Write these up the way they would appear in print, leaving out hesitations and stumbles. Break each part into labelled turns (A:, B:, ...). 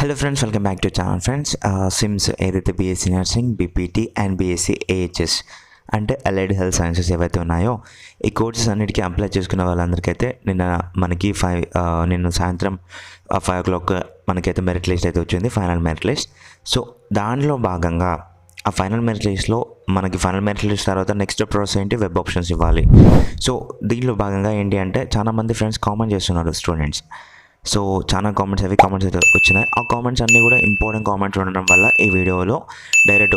A: Hello friends, welcome back to channel friends. SIMS ఏదైతే BSc nursing, BPT and BSc AHS అంటే allied health sciences ఏవైతే ఉన్నాయో ఈ courses అన్నిటికీ అప్లై చేసుకున్న వాళ్ళందరికైతే నిన్న సాయంత్రం 5 o'clock మనకైతే మెరిట్ లిస్ట్ అయితే వచ్చింది, ఫైనల్ మెరిట్ లిస్ట్. సో దానిలో భాగంగా ఆ ఫైనల్ మెరిట్ లిస్ట్లో మనకి ఫైనల్ మెరిట్ లిస్ట్ తర్వాత నెక్స్ట్ ప్రాసెస్ ఏంటి, వెబ్ ఆప్షన్స్ ఇవ్వాలి. సో దీనిలో భాగంగా ఏంటి అంటే చాలామంది ఫ్రెండ్స్ కామెంట్ చేస్తున్నారు స్టూడెంట్స్. సో చాలా కామెంట్స్ అయితే వచ్చినాయి. ఆ కామెంట్స్ అన్నీ కూడా ఇంపార్టెంట్ కామెంట్స్ ఉండడం వల్ల ఈ వీడియోలో డైరెక్ట్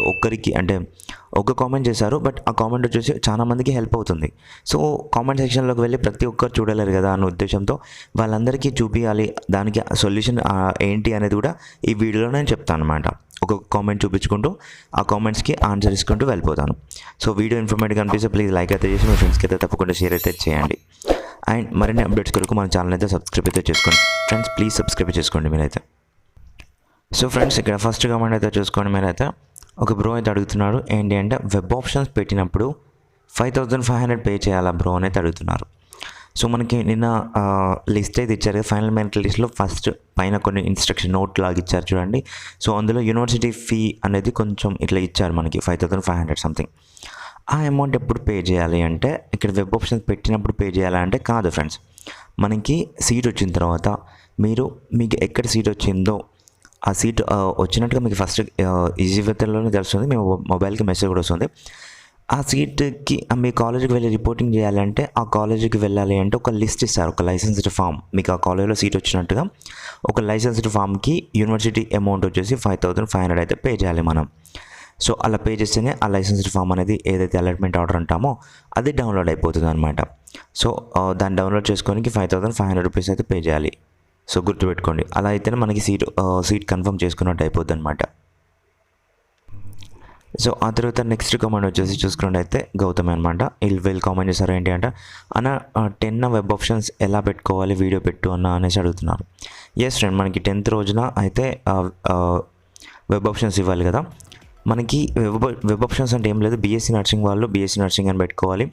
A: ఒక కామెంట్ చేశారు, బట్ ఆ కామెంట్ వచ్చేసి చాలా మందికి హెల్ప్ అవుతుంది. సో కామెంట్ సెక్షన్లోకి వెళ్ళి ప్రతి ఒక్కరు చూడలేరు కదా అన్న ఉద్దేశంతో వాళ్ళందరికీ చూపించాలి, దానికి సొల్యూషన్ ఏంటి అనేది కూడా ఈ వీడియోలో నేను చెప్తాను అనమాట. ఒక కామెంట్ చూపించుకుంటూ ఆ కామెంట్స్కి ఆన్సర్ ఇచ్చుకుంటూ వెళ్ళిపోతాను. సో వీడియో ఇన్ఫర్మేటివ్గా అనిపిస్తే ప్లీజ్ లైక్ అయితే చేసి మీ ఫ్రెండ్స్కి అయితే తప్పకుండా షేర్ అయితే చేయండి. అండ్ మరిన్ని అప్డేట్స్ కొరకు మన ఛానల్ అయితే సబ్స్క్రైబ్ అయితే చేసుకోండి ఫ్రెండ్స్, ప్లీజ్ సబ్స్క్రైబ్ చేసుకోండి మీరైతే. సో ఫ్రెండ్స్, ఇక్కడ ఫస్ట్ కామెంట్ అయితే చూసుకోండి. మీరైతే ఒక బ్రో అయితే అడుగుతున్నారు ఏంటి అంటే వెబ్ ఆప్షన్స్ పెట్టినప్పుడు 5,500 పే చేయాలా బ్రో అనేది అడుగుతున్నారు. సో మనకి నిన్న లిస్ట్ అయితే ఇచ్చారు కదా, ఫైనల్ మెరిట్ లిస్ట్లో ఫస్ట్ పైన కొన్ని ఇన్స్ట్రక్షన్ నోట్ లాగా ఇచ్చారు చూడండి. సో అందులో యూనివర్సిటీ ఫీ అనేది కొంచెం ఇట్లా ఇచ్చారు మనకి 5,500 సంథింగ్. ఆ అమౌంట్ ఎప్పుడు పే చేయాలి అంటే ఇక్కడ వెబ్ ఆప్షన్స్ పెట్టినప్పుడు పే చేయాలంటే కాదు ఫ్రెండ్స్. మనకి సీట్ వచ్చిన తర్వాత మీకు ఎక్కడ సీట్ వచ్చిందో ఆ సీట్ వచ్చినట్టుగా మీకు ఫస్ట్ ఈజీ వెతర్లోనే తెలుస్తుంది, మీ మొబైల్కి మెసేజ్ కూడా వస్తుంది. ఆ సీట్కి మీ కాలేజీకి వెళ్ళి రిపోర్టింగ్ చేయాలంటే ఆ కాలేజీకి వెళ్ళాలి అంటే ఒక లిస్ట్ ఇస్తారు, ఒక లైసెన్స్డ్ ఫామ్. మీకు ఆ కాలేజీలో సీట్ వచ్చినట్టుగా ఒక లైసెన్స్డ్ ఫామ్కి యూనివర్సిటీ అమౌంట్ వచ్చేసి 5,500 అయితే పే చేయాలి మనం. సో అలా పే చేస్తేనే ఆ లైసెన్స్డ్ ఫామ్ అనేది ఏదైతే అలాట్మెంట్ ఆర్డర్ అంటామో అది డౌన్లోడ్ అయిపోతుంది అనమాట. సో దాన్ని డౌన్లోడ్ చేసుకోనికి 5,500 రూపీస్ అయితే పే చేయాలి. సో గుర్తుపెట్టుకోండి, అలా అయితేనే మనకి సీట్ కన్ఫర్మ్ చేసుకున్నట్టు అయిపోద్ది అనమాట. సో ఆ తర్వాత నెక్స్ట్ కామెంట్ వచ్చేసి చూసుకున్నట్టయితే గౌతమ్ అనమాట. వీళ్ళు కామెంట్ చేశారు ఏంటి అంటే అన్న 10 వెబ్ ఆప్షన్స్ ఎలా పెట్టుకోవాలి వీడియో పెట్టు అన్న అనేసి అడుగుతున్నారు. ఎస్ ఫ్రెండ్, మనకి 10th రోజున అయితే వెబ్ ఆప్షన్స్ ఇవ్వాలి కదా. మనకి వెబ్ ఆప్షన్స్ అంటే ఏం లేదు, బీఎస్సీ నర్సింగ్ వాళ్ళు బీఎస్సీ నర్సింగ్ అని పెట్టుకోవాలి,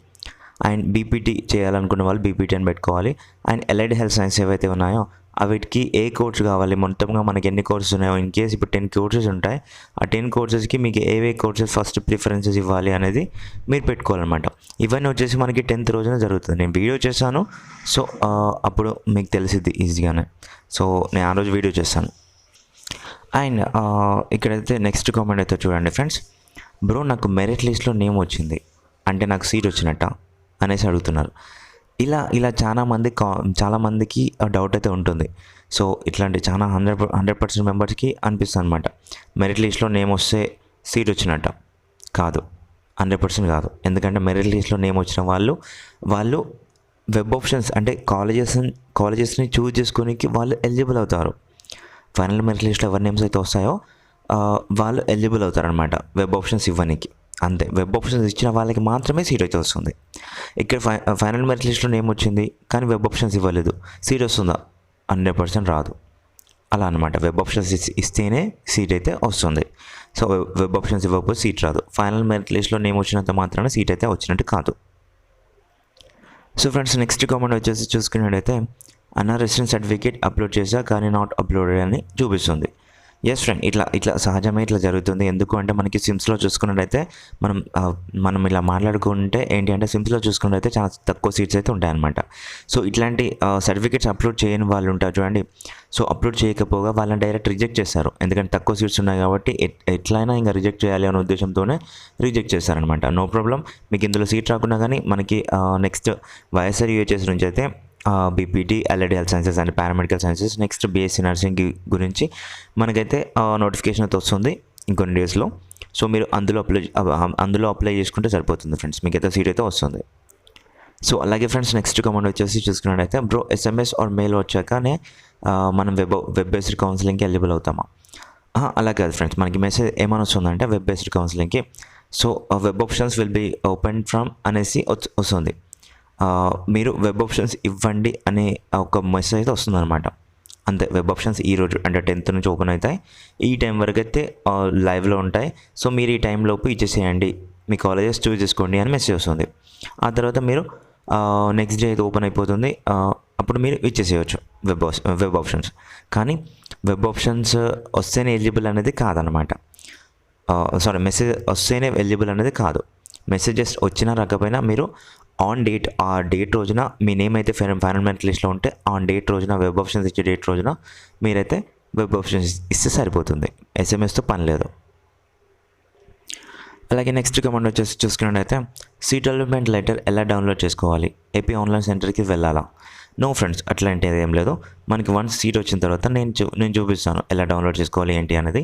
A: అండ్ బీపీటీ చేయాలనుకున్న వాళ్ళు బీపీటీ అని పెట్టుకోవాలి. అండ్ అలైడ్ హెల్త్ సైన్స్ ఏవైతే ఉన్నాయో వీటికి ఏ కోర్స్ కావాలి, మొత్తంగా మనకి ఎన్ని కోర్సెస్ ఉన్నాయో, ఇన్ కేస్ ఇప్పుడు 10 కోర్సెస్ ఉంటాయి, ఆ 10 కోర్సెస్కి మీకు ఏవే కోర్సెస్ ఫస్ట్ ప్రిఫరెన్సెస్ ఇవ్వాలి అనేది మీరు పెట్టుకోవాలన్నమాట. ఇవన్నీ వచ్చేసి మనకి 10th రోజున జరుగుతుంది. నేను వీడియో చేశాను, సో అప్పుడు మీకు తెలిసిద్ది ఈజీగానే. సో నేను ఆ రోజు వీడియో చేస్తాను. అండ్ ఇక్కడైతే నెక్స్ట్ కామెంట్ అయితే చూడండి ఫ్రెండ్స్. బ్రో నాకు మెరిట్ లిస్ట్లో నేమ్ వచ్చింది అంటే నాకు సీట్ వచ్చినట్ట అనేసి అడుగుతున్నారు. ఇలా చాలామందికి డౌట్ అయితే ఉంటుంది. సో ఇట్లాంటి చాలా 100% మెంబర్స్కి అనిపిస్తుంది అనమాట, మెరిట్ లిస్ట్లో నేమ్ వస్తే సీట్ వచ్చినట్ట. కాదు, 100% కాదు. ఎందుకంటే మెరిట్ లిస్ట్లో నేమ్ వచ్చిన వాళ్ళు వెబ్ ఆప్షన్స్ అంటే కాలేజెస్ని చూస్ చేసుకోనికి వాళ్ళు ఎలిజిబుల్ అవుతారు. ఫైనల్ మెరిట్ లిస్ట్లో ఎవరి నేమ్స్ అయితే వస్తాయో వాళ్ళు ఎలిజిబుల్ అవుతారనమాట వెబ్ ఆప్షన్స్ ఇవ్వడానికి. అంతే, వెబ్ ఆప్షన్స్ ఇచ్చిన వాళ్ళకి మాత్రమే సీట్ అయితే వస్తుంది. ఇక్కడ ఫైనల్ మెరిట్ లిస్ట్లో నేమ్ వచ్చింది కానీ వెబ్ ఆప్షన్స్ ఇవ్వలేదు, సీట్ వస్తుందా? 100% రాదు. అలా అనమాట, వెబ్ ఆప్షన్స్ ఇస్తేనే సీట్ అయితే వస్తుంది. సో వెబ్ ఆప్షన్స్ ఇవ్వకపోతే సీట్ రాదు. ఫైనల్ మెరిట్ లిస్ట్లో నేమ్ వచ్చినంత మాత్రాన సీట్ అయితే వచ్చినట్టు కాదు. సో ఫ్రెండ్స్, నెక్స్ట్ కామెంట్ వచ్చేసి చూసుకున్నట్టయితే అన్న రెసిడెన్స్ సర్టిఫికేట్ అప్లోడ్ చేసా కానీ నాట్ అప్లోడెడ్ అని చూపిస్తుంది. ఎస్ ఫ్రెండ్, ఇట్లా సహజమే ఇట్లా జరుగుతుంది. ఎందుకు అంటే మనకి సిమ్స్లో చూసుకున్నట్టయితే మనం ఇలా మాట్లాడుకుంటే ఏంటి అంటే సిమ్స్లో చూసుకున్నట్టయితే చాలా తక్కువ సీట్స్ అయితే ఉంటాయన్నమాట. సో ఇట్లాంటి సర్టిఫికేట్స్ అప్లోడ్ చేయని వాళ్ళు ఉంటారు చూడండి. సో అప్లోడ్ చేయకపోగా వాళ్ళని డైరెక్ట్ రిజెక్ట్ చేస్తారు. ఎందుకంటే తక్కువ సీట్స్ ఉన్నాయి కాబట్టి ఎట్లయినా ఇంకా రిజెక్ట్ చేయాలి అనే ఉద్దేశంతోనే రిజెక్ట్ చేస్తారనమాట. నో ప్రాబ్లం, మీకు ఇందులో సీట్ రాకున్నా కానీ మనకి నెక్స్ట్ వైఎస్ఆర్ యూహెచ్ఎస్ నుంచి అయితే BPT, allied health sciences and paramedical sciences, next BSc nursing గురించి మనకైతే నోటిఫికేషన్ అయితే వస్తుంది ఇంకొన్ని డేస్లో. సో మీరు అందులో అప్లై చేసుకుంటే సరిపోతుంది ఫ్రెండ్స్, మీకైతే సీట్ అయితే వస్తుంది. సో అలాగే ఫ్రెండ్స్, నెక్స్ట్ కామెంట్ వచ్చేసి చూసుకున్నట్టయితే బ్రో ఎస్ఎంఎస్ ఆర్ మెయిల్ వచ్చాకనే మనం వెబ్ బేస్డ్ కౌన్సిలింగ్కి ఎలిజిబుల్ అవుతామా? అలా కాదు ఫ్రెండ్స్, మనకి మెసేజ్ ఏమైనా వస్తుందంటే వెబ్ బేస్డ్ కౌన్సిలింగ్కి so web options will be open from అనేసి వస్తుంది. మీరు వెబ్ ఆప్షన్స్ ఇవ్వండి అనే ఒక మెసేజ్ అయితే వస్తుందన్నమాట. అంతే, వెబ్ ఆప్షన్స్ ఈరోజు అంటే 10th నుంచి ఓపెన్ అవుతాయి, ఈ టైం వరకు అయితే లైవ్లో ఉంటాయి. సో మీరు ఈ టైంలోపు ఇచ్చేసేయండి, మీ కాలేజెస్ చూస్ చేసుకోండి అని మెసేజ్ వస్తుంది. ఆ తర్వాత మీరు నెక్స్ట్ డే అయితే ఓపెన్ అయిపోతుంది. అప్పుడు మీరు ఇచ్చేసేయచ్చు వెబ్ ఆప్షన్స్. కానీ వెబ్ ఆప్షన్స్ వస్తేనే ఎలిజిబుల్ అనేది కాదనమాట. మెసేజ్ వస్తేనే ఎలిజిబుల్ అనేది కాదు. మెసేజెస్ వచ్చినా రాకపోయినా మీరు ఆన్ డేట్, ఆ డేట్ రోజున మీ నేమ్ అయితే ఫైనల్ మెరిట్ లిస్ట్లో ఉంటే ఆన్ డేట్ రోజున వెబ్ ఆప్షన్స్ ఇచ్చే డేట్ రోజున మీరైతే వెబ్ ఆప్షన్స్ ఇస్తే సరిపోతుంది. ఎస్ఎంఎస్తో పని లేదు. అలాగే నెక్స్ట్ కమాండ్ వచ్చేసి చూసుకున్నట్టయితే సీట్ అలాట్మెంట్ లెటర్ ఎలా డౌన్లోడ్ చేసుకోవాలి, ఏపీ ఆన్లైన్ సెంటర్కి వెళ్ళాలా? నో ఫ్రెండ్స్, అట్లాంటిది ఏం లేదు. మనకి వన్స్ సీట్ వచ్చిన తర్వాత నేను చూపిస్తాను ఎలా డౌన్లోడ్ చేసుకోవాలి ఏంటి అనేది.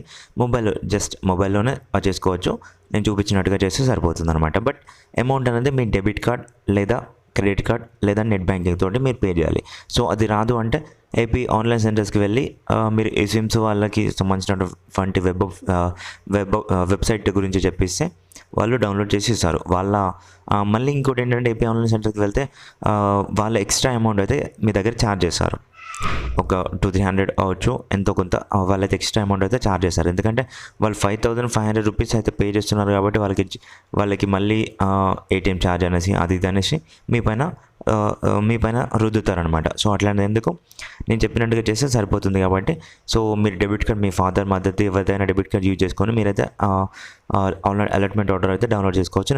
A: మొబైల్లోనే చేసుకోవచ్చు. నేను చూపించినట్టుగా చేస్తే సరిపోతుంది అనమాట. బట్ అమౌంట్ అనేది మీ డెబిట్ కార్డ్ లేదా క్రెడిట్ కార్డ్ లేదా నెట్ బ్యాంకింగ్ తోటి మీరు పే చేయాలి. సో అది రాదు అంటే ఏపీ ఆన్లైన్ సెంటర్స్కి వెళ్ళి మీరు ఈ సిమ్స్ వాళ్ళకి సంబంధించినటువంటి వెబ్సైట్ గురించి చెప్పిస్తే వాళ్ళు డౌన్లోడ్ చేసి ఇస్తారు. మళ్ళీ ఇంకోటి ఏంటంటే ఏపీ ఆన్లైన్ సెంటర్కి వెళ్తే వాళ్ళు ఎక్స్ట్రా అమౌంట్ అయితే మీ దగ్గర ఛార్జ్ చేస్తారు. ఒక 200-300 అవ్వచ్చు, ఎంతో కొంత వాళ్ళైతే ఎక్స్ట్రా అమౌంట్ అయితే ఛార్జ్ చేస్తారు. ఎందుకంటే వాళ్ళు 5,500 రూపీస్ అయితే పే చేస్తున్నారు కాబట్టి వాళ్ళకి మళ్ళీ ఏటీఎం ఛార్జ్ అనేసి అది ఇది అనేసి మీ పైన రుద్దుతారనమాట. సో అట్లాంటిది ఎందుకు, నేను చెప్పినట్టుగా చేస్తే సరిపోతుంది కాబట్టి. సో మీరు డెబిట్ కార్డ్, మీ ఫాదర్ మద్దతు ఎవరిదైనా డెబిట్ కార్డ్ యూజ్ చేసుకొని మీరైతే ఆన్లైన్ అలాట్మెంట్ ఆర్డర్ అయితే డౌన్లోడ్ చేసుకోవచ్చు.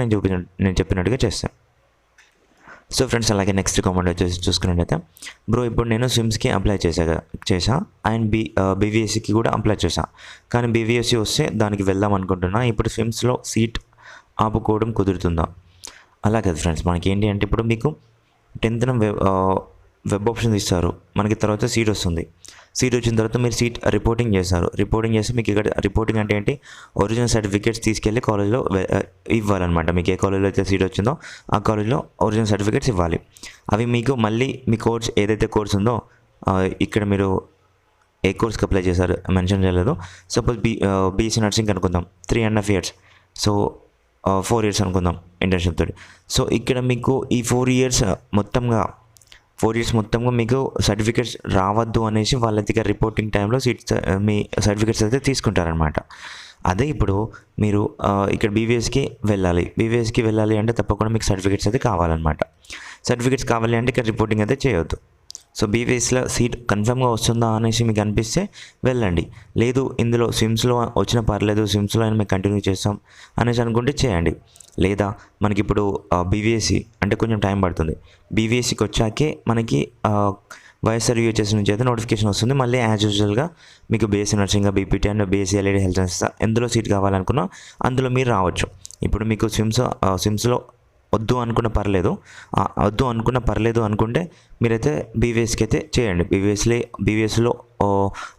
A: నేను చెప్పినట్టుగా చేస్తాను. సో ఫ్రెండ్స్, అలాగే నెక్స్ట్ కామెంట్ వచ్చేసి చూసుకున్నట్టయితే, బ్రో ఇప్పుడు నేను స్విమ్స్కి అప్లై చేశా అండ్ బీవీఎస్సీకి కూడా అప్లై చేశా. కానీ బీవీఎస్సీ వస్తే దానికి వెళ్దాం అనుకుంటున్నా. ఇప్పుడు స్విమ్స్లో సీట్ ఆపుకోవడం కుదురుతుందా? అలా కదా ఫ్రెండ్స్, మనకి ఏంటి అంటే ఇప్పుడు మీకు 10th వెబ్ ఆప్షన్స్ ఇస్తారు. మనకి తర్వాత సీట్ వస్తుంది. సీట్ వచ్చిన తర్వాత మీరు సీట్ రిపోర్టింగ్ చేస్తారు. రిపోర్టింగ్ చేస్తే మీకు ఇక్కడ రిపోర్టింగ్ అంటే ఏంటి, ఒరిజినల్ సర్టిఫికేట్స్ తీసుకెళ్ళి కాలేజ్లో ఇవ్వాలన్నమాట. మీకు ఏ కాలేజ్లో అయితే సీట్ వచ్చిందో ఆ కాలేజ్లో ఒరిజినల్ సర్టిఫికేట్స్ ఇవ్వాలి. అవి మీకు మళ్ళీ మీ కోర్స్ ఏదైతే కోర్స్ ఉందో, ఇక్కడ మీరు ఏ కోర్స్కి అప్లై చేశారు మెన్షన్ చేయలేదు. సపోజ్ బీఎస్సీ నర్సింగ్ అనుకుందాం, 3.5 years. సో 4 years అనుకుందాం ఇంటర్న్షిప్ తోటి. సో ఇక్కడ మీకు ఈ 4 years మొత్తంగా మీకు సర్టిఫికేట్స్ రావద్దు అనేసి వాళ్ళ దగ్గర రిపోర్టింగ్ టైంలో మీ సర్టిఫికేట్స్ అయితే తీసుకుంటారనమాట. అదే ఇప్పుడు మీరు ఇక్కడ బీవీఎస్కి వెళ్ళాలి అంటే తప్పకుండా మీకు సర్టిఫికేట్స్ అయితే కావాలన్నమాట. సర్టిఫికేట్స్ కావాలి అంటే ఇక్కడ రిపోర్టింగ్ అయితే చేయొద్దు. సో బీవీఎస్లో సీట్ కన్ఫర్మ్గా వస్తుందా అనేసి మీకు అనిపిస్తే వెళ్ళండి. లేదు ఇందులో స్విమ్స్లో వచ్చినా పర్లేదు, స్విమ్స్లో అయినా మేము కంటిన్యూ చేస్తాం అనేసి అనుకుంటే చేయండి. లేదా మనకి ఇప్పుడు బీవీఎస్సీ అంటే కొంచెం టైం పడుతుంది. బీవీఎస్సీకి వచ్చాకే మనకి వైఎస్ఆర్ యూహెచ్ఎస్ నుంచి అయితే నోటిఫికేషన్ వస్తుంది. మళ్ళీ యాజ్ యూజువల్గా మీకు BSc nursing, BPT and BSc LED health science ఎందులో సీట్ కావాలనుకున్నా అందులో మీరు రావచ్చు. ఇప్పుడు మీకు స్విమ్స్లో వద్దు అనుకున్న పర్లేదు అనుకుంటే మీరైతే బీవీఎస్కి అయితే చేయండి. బీవీఎస్లో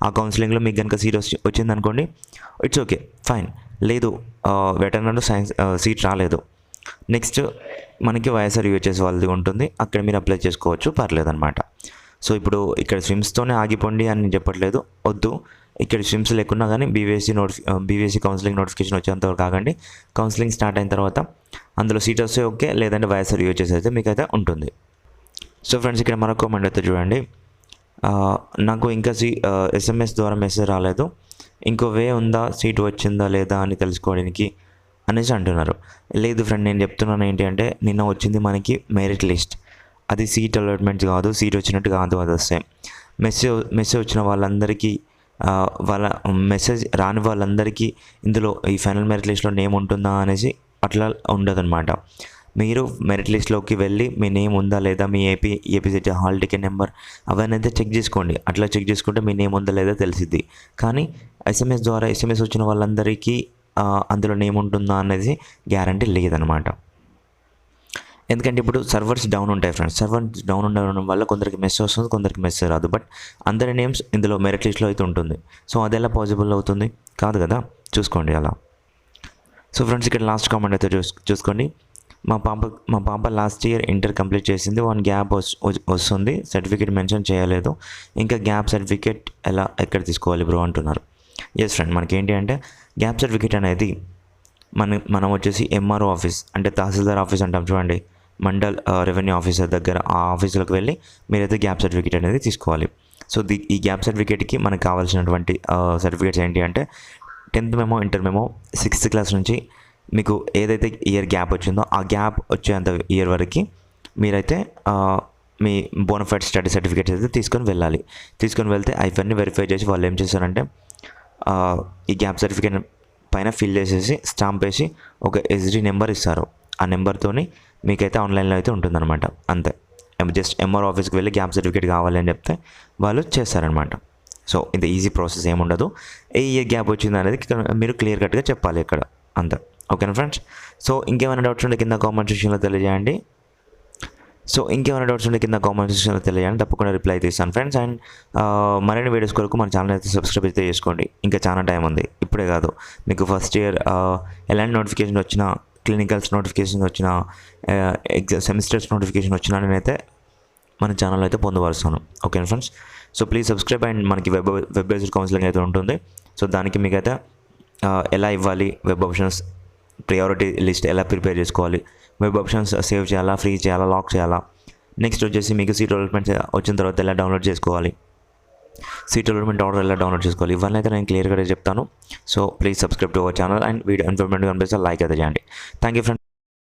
A: ఆ కౌన్సిలింగ్లో మీకు కనుక సీట్ వచ్చింది అనుకోండి, ఇట్స్ ఓకే, ఫైన్. లేదు వెటర్నరీ సైన్స్ సీట్ రాలేదు, నెక్స్ట్ మనకి వైఎస్ఆర్ యూహెచ్ఎస్ వాళ్ళది ఉంటుంది, అక్కడ మీరు అప్లై చేసుకోవచ్చు, పర్లేదన్నమాట. సో ఇప్పుడు ఇక్కడ స్విమ్స్తోనే ఆగిపోండి అని చెప్పట్లేదు, వద్దు. ఇక్కడ స్విమ్స్ లేకున్నా కానీ బీవీఎస్సీ కౌన్సిలింగ్ నోటిఫికేషన్ వచ్చేంతవరకు కాకండి. కౌన్సిలింగ్ స్టార్ట్ అయిన తర్వాత అందులో సీట్ వస్తే ఓకే, లేదంటే వైఎస్ఆర్ యూహెచ్ఎస్ అయితే మీకు అయితే ఉంటుంది. సో ఫ్రెండ్స్, ఇక్కడ మరొక కామెంట్ అయితే చూడండి. నాకు ఇంకా ఎస్ఎంఎస్ ద్వారా మెసేజ్ రాలేదు, ఇంకో వే ఉందా సీట్ వచ్చిందా లేదా అని తెలుసుకోవడానికి అనేసి అంటున్నారు. లేదు ఫ్రెండ్, నేను చెప్తున్నాను ఏంటి అంటే, నిన్న వచ్చింది మనకి మెరిట్ లిస్ట్. అది సీట్ అలాట్మెంట్ కాదు, సీట్ వచ్చినట్టు కాదు. అది వస్తే మెసేజ్ వచ్చిన వాళ్ళందరికీ, వాళ్ళ మెసేజ్ రాని వాళ్ళందరికీ ఇందులో ఈ ఫైనల్ మెరిట్ లిస్ట్లో నేమ్ ఉంటుందా అనేసి అట్లా ఉండదన్నమాట. మీరు మెరిట్ లిస్ట్లోకి వెళ్ళి మీ నేమ్ ఉందా లేదా, మీ ఏపీసెట్ హాల్ టికెట్ నెంబర్ అవన్నీ అయితే చెక్ చేసుకోండి. అట్లా చెక్ చేసుకుంటే మీ నేమ్ ఉందా లేదా తెలిసిద్ది. కానీ ఎస్ఎంఎస్ వచ్చిన వాళ్ళందరికీ అందులో నేమ్ ఉంటుందా అనేది గ్యారంటీ లేదనమాట. ఎందుకంటే ఇప్పుడు సర్వర్స్ డౌన్ ఉంటాయి ఫ్రెండ్స్. సర్వర్స్ డౌన్ ఉండడం వల్ల కొందరికి మెసేజ్ వస్తుంది, కొందరికి మెసేజ్ రాదు. బట్ అందరి నేమ్స్ ఇందులో మెరిట్ లిస్ట్లో అయితే ఉంటుంది. సో అది ఎలా పాసిబుల్ అవుతుంది? కాదు కదా, చూసుకోండి అలా. సో ఫ్రెండ్స్, ఇక్కడ లాస్ట్ కామెంట్ అయితే చూసుకోండి. మా పాప లాస్ట్ ఇయర్ ఇంటర్ కంప్లీట్ చేసింది, 1 గ్యాప్ వస్తుంది, సర్టిఫికేట్ మెన్షన్ చేయలేదు, ఇంకా గ్యాప్ సర్టిఫికేట్ ఎక్కడ తీసుకోవాలి బ్రో అంటున్నారు. ఎస్ ఫ్రెండ్, మనకేంటి అంటే గ్యాప్ సర్టిఫికేట్ అనేది మనం వచ్చేసి ఎంఆర్ఓ ఆఫీస్ అంటే తహసీల్దార్ ఆఫీస్ అంటాం చూడండి, మండల్ రెవెన్యూ ఆఫీసర్ దగ్గర ఆ ఆఫీసులకు వెళ్ళి మీరైతే గ్యాప్ సర్టిఫికేట్ అనేది తీసుకోవాలి. సో ఈ గ్యాప్ సర్టిఫికేట్కి మనకు కావాల్సినటువంటి సర్టిఫికేట్స్ ఏంటి అంటే 10th memo, inter memo, 6th class నుంచి మీకు ఏదైతే ఇయర్ గ్యాప్ వచ్చిందో ఆ గ్యాప్ వచ్చేంత ఇయర్ వరకు మీరైతే మీ బోనఫైడ్ స్టడీ సర్టిఫికేట్స్ అయితే తీసుకొని వెళ్ళాలి. తీసుకొని వెళ్తే అవన్నీ వెరిఫై చేసి వాళ్ళు ఏం చేస్తారంటే ఈ గ్యాప్ సర్టిఫికేట్ పైన ఫిల్ చేసేసి స్టాంప్ వేసి ఒక ఎస్డి నెంబర్ ఇస్తారు. ఆ నెంబర్తోని మీకైతే ఆన్లైన్లో అయితే ఉంటుందన్నమాట. అంతే, జస్ట్ ఎంఆర్ ఆఫీస్కి వెళ్ళి గ్యాప్ సర్టిఫికేట్ కావాలి అని చెప్తే వాళ్ళు చేస్తారనమాట. సో ఇది ఈజీ ప్రాసెస్, ఏముండదు. ఏ ఇయర్ గ్యాప్ వచ్చింది అనేది మీరు క్లియర్ కట్గా చెప్పాలి ఇక్కడ, అంతే. ఓకేనా ఫ్రెండ్స్? సో ఇంకేమైనా డౌట్స్ ఉంటే కింద కామెంట్ సెక్షన్లో తెలియజేయండి. తప్పకుండా రిప్లై తీస్తాను ఫ్రెండ్స్. అండ్ మరిన్ని వీడియోస్ కొరకు మన ఛానల్ అయితే సబ్స్క్రైబ్ అయితే చేసుకోండి. ఇంకా చాలా టైం ఉంది, ఇప్పుడే కాదు. మీకు ఫస్ట్ ఇయర్ ఎలాంటి నోటిఫికేషన్ వచ్చినా, క్లినికల్స్ నోటిఫికేషన్ వచ్చినా, సెమిస్టర్స్ నోటిఫికేషన్ వచ్చినా నేనైతే మన ఛానల్ అయితే పొందుపరుస్తాను. ఓకేనా friends? So please subscribe. And మనకి వెబ్ బేస్డ్ కౌన్సిలింగ్ అయితే ఉంటుంది. సో దానికి మీకైతే ఎలా ఇవ్వాలి, వెబ్ ఆప్షన్స్ ప్రియారిటీ లిస్ట్ ఎలా ప్రిపేర్ చేసుకోవాలి, వెబ్ ఆప్షన్స్ సేవ్ చేయాలా, ఫ్రీ చేయాలా, లాక్ చేయాలా, నెక్స్ట్ వచ్చేసి మీకు సీట్ అలాట్మెంట్ వచ్చిన తర్వాత ఎలా డౌన్లోడ్ చేసుకోవాలి, సీట్ అలాట్మెంట్ ఆర్డర్ ఎలా డౌన్లోడ్ చేసుకోవాలి, ఇవన్నీ అయితే నేను క్లియర్గా చెప్తాను. So please subscribe to our channel. And video informative అనిపిస్తే లైక్ అయితే చేయండి. Thank you friends.